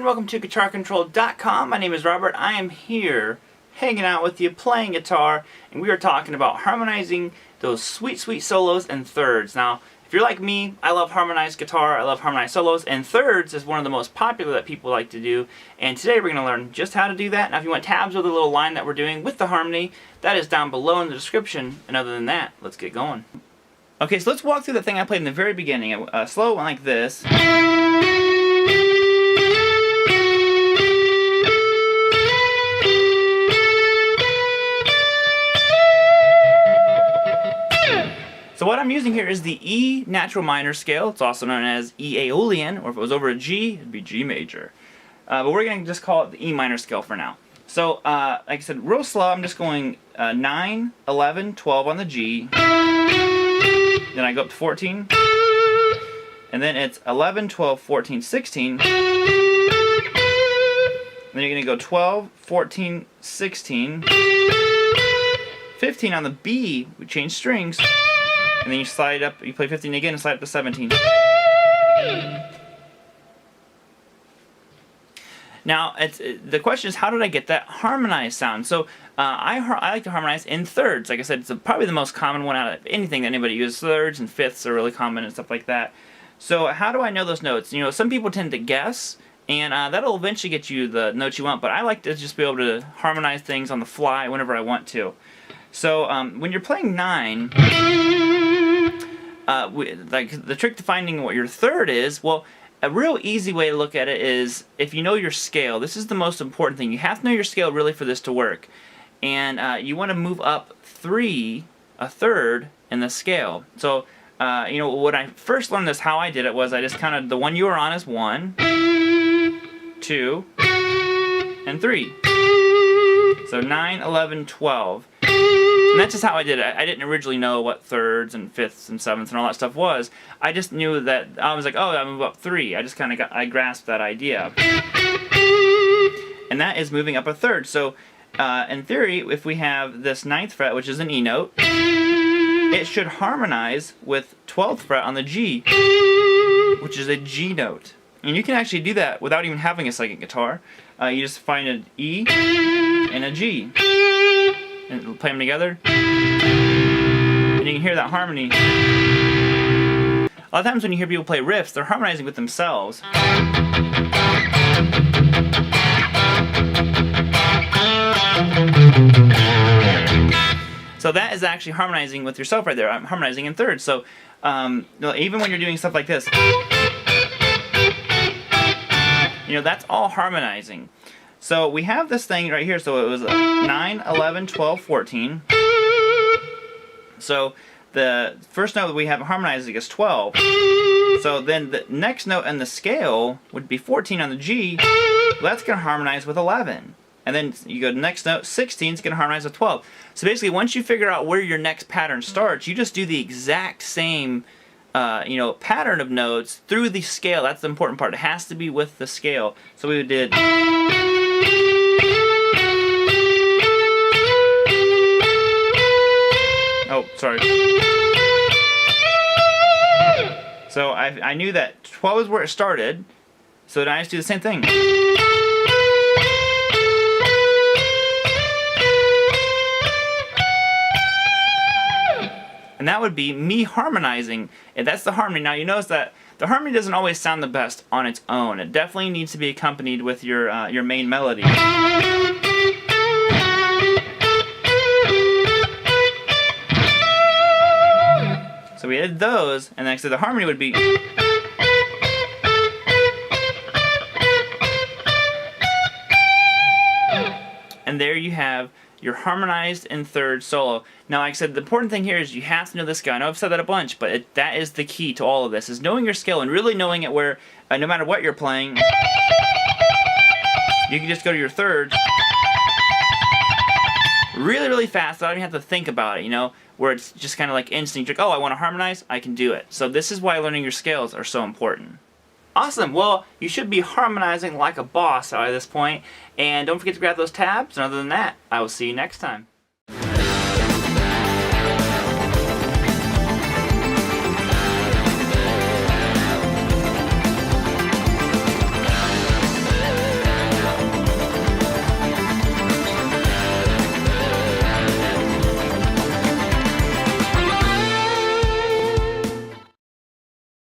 welcome to GuitarControl.com. My name is Robert. I am here hanging out with you, playing guitar, and we are talking about harmonizing those sweet, sweet solos and thirds. Now, if you're like me, I love harmonized guitar, I love harmonized solos, and thirds is one of the most popular that people like to do. And today we're going to learn just how to do that. Now, if you want tabs of the little line that we're doing with the harmony, that is down below in the description. And other than that, let's get going. Okay, so let's walk through the thing I played in the very beginning. A slow one like this. So what I'm using here is the E natural minor scale. It's also known as E Aeolian, or if it was over a G, it'd be G major. But we're going to just call it the E minor scale for now. So, like I said, real slow, I'm just going 9, 11, 12 on the G. Then I go up to 14. And then it's 11, 12, 14, 16. Then you're going to go 12, 14, 16. 15 on the B, we change strings. And then you slide up, you play 15 again and slide up to 17. Now, the question is, how did I get that harmonized sound? So, I like to harmonize in thirds. Like I said, it's probably the most common one out of anything that anybody uses. Thirds and fifths are really common and stuff like that. So, how do I know those notes? You know, some people tend to guess, and that'll eventually get you the notes you want, but I like to just be able to harmonize things on the fly whenever I want to. So, when you're playing 9... like the trick to finding what your third is, well, a real easy way to look at it is if you know your scale. This is the most important thing. You have to know your scale really for this to work. And you want to move up 3, a third, in the scale. So, you know, when I first learned this, how I did it was I just counted the one you were on as 1, 2, and 3. So 9, 11, 12. And that's just how I did it. I didn't originally know what thirds and fifths and sevenths and all that stuff was. I just knew that I was like, oh, I move up 3. I just kind of I grasped that idea. And that is moving up a third. So in theory, if we have this 9th fret, which is an E note, it should harmonize with 12th fret on the G, which is a G note. And you can actually do that without even having a second guitar. You just find an E and a G. And play them together, and you can hear that harmony. A lot of times when you hear people play riffs, they're harmonizing with themselves. So that is actually harmonizing with yourself right there. I'm harmonizing in thirds. So even when you're doing stuff like this, you know, that's all harmonizing. So we have this thing right here. So it was 9, 11, 12, 14. So the first note that we have harmonizing is 12. So then the next note in the scale would be 14 on the G. Well, that's going to harmonize with 11. And then you go to the next note, 16 is going to harmonize with 12. So basically, once you figure out where your next pattern starts, you just do the exact same you know, pattern of notes through the scale. That's the important part. It has to be with the scale. So we did... Oh, sorry. So I knew that 12 is where it started, so then I just do the same thing. And that would be me harmonizing, and that's the harmony. Now you notice that the harmony doesn't always sound the best on its own. It definitely needs to be accompanied with your main melody. So we did those, and then I said the harmony would be... And there you have your harmonized in third solo. Now, like I said, the important thing here is you have to know this guy. I know I've said that a bunch, but that is the key to all of this, is knowing your scale and really knowing it where, no matter what you're playing, you can just go to your thirds really, really fast. I don't even have to think about it, you know, where it's just kind of like instinct. Like, oh, I want to harmonize, I can do it. So this is why learning your scales are so important. Awesome. Well, you should be harmonizing like a boss by this point. And don't forget to grab those tabs. And other than that, I will see you next time.